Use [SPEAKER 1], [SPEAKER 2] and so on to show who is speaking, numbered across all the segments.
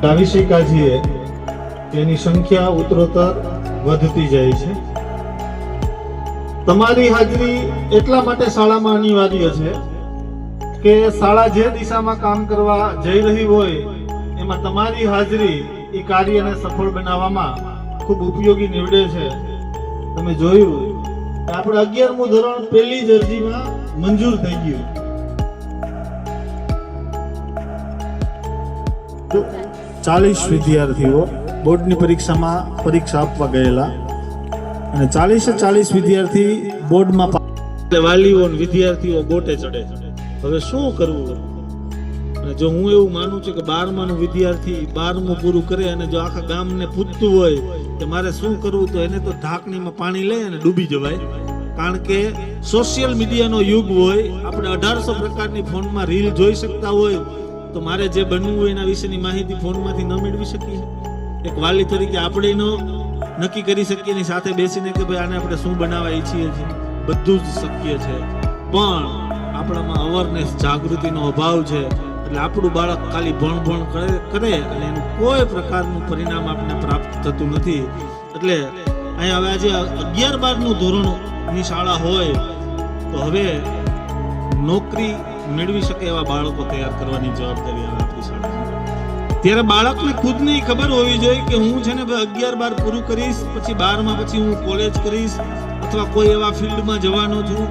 [SPEAKER 1] ગાવી છીએ તેની સંખ્યા ઉત્તરોત્તર વધતી જાય છે. તમારી હાજરી એટલા માટે શાળામાં અનિવાર્ય છે કે શાળા જે દિશામાં કામ કરવા જઈ રહી હોય એમાં તમારી હાજરી એ કાર્યને સફળ બનાવવામાં ખૂબ ઉપયોગી નીવડે છે. તમે જોયું કે આપણે 11મું ધોરણ પહેલી જ અરજીમાં મંજૂર થઈ ગયું. 40 વિદ્યાર્થીઓ બોર્ડની પરીક્ષામાં પરીક્ષા આપવા ગયેલા અને 40 વિદ્યાર્થી બોર્ડમાં વાલીઓ અને વિદ્યાર્થીઓ ગોટે ચડે. હવે શું કરવું? અને જો હું એવું માનું છું કે 12માનો વિદ્યાર્થી 12મું પૂરું કરે અને જો આખા ગામને પૂછતું હોય કે મારે શું કરવું, તો એને તો ઢાંકણીમાં પાણી લઈ અને ડૂબી જવાય. કારણ કે સોશિયલ મીડિયાનો યુગ હોય, આપણે 1800 પ્રકારની ફોનમાં રીલ જોઈ શકતા હોય, તો મારે જે બનવું હોય એના વિશેની માહિતી ફોનમાંથી ન મેળવી શકીએ. એક વાલી તરીકે આપણે એનો નક્કી કરી શકીએ એની સાથે બેસીને કે ભાઈ આને આપણે શું બનાવવા ઈચ્છીએ છીએ. બધું જ શક્ય છે, પણ આપણામાં અવેરનેસ, જાગૃતિનો અભાવ છે. એટલે આપણું બાળક ખાલી ભણ કરે અને એનું કોઈ પ્રકારનું પરિણામ આપણને પ્રાપ્ત થતું નથી. એટલે અહીંયા હવે આજે 11-12નું ધોરણની શાળા હોય તો હવે નોકરી મેળવી શકે એવા બાળકો તૈયાર કરવાની જવાબદારી આવે આપણી શાળાની. ત્યારે બાળકને ખુદને ખબર હોવી જોઈએ કે હું છે ને 11-12 પૂરું કરીશ, પછી 12માં પછી હું કોલેજ કરીશ અથવા કોઈ એવા ફિલ્ડમાં જવાનો છું.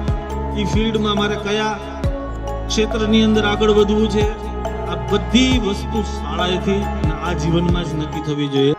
[SPEAKER 1] એ ફિલ્ડમાં મારે કયા ક્ષેત્રની અંદર આગળ વધવું છે, આ બધી વસ્તુ શાળાએથી અને આ જીવનમાં જ નક્કી થવી જોઈએ.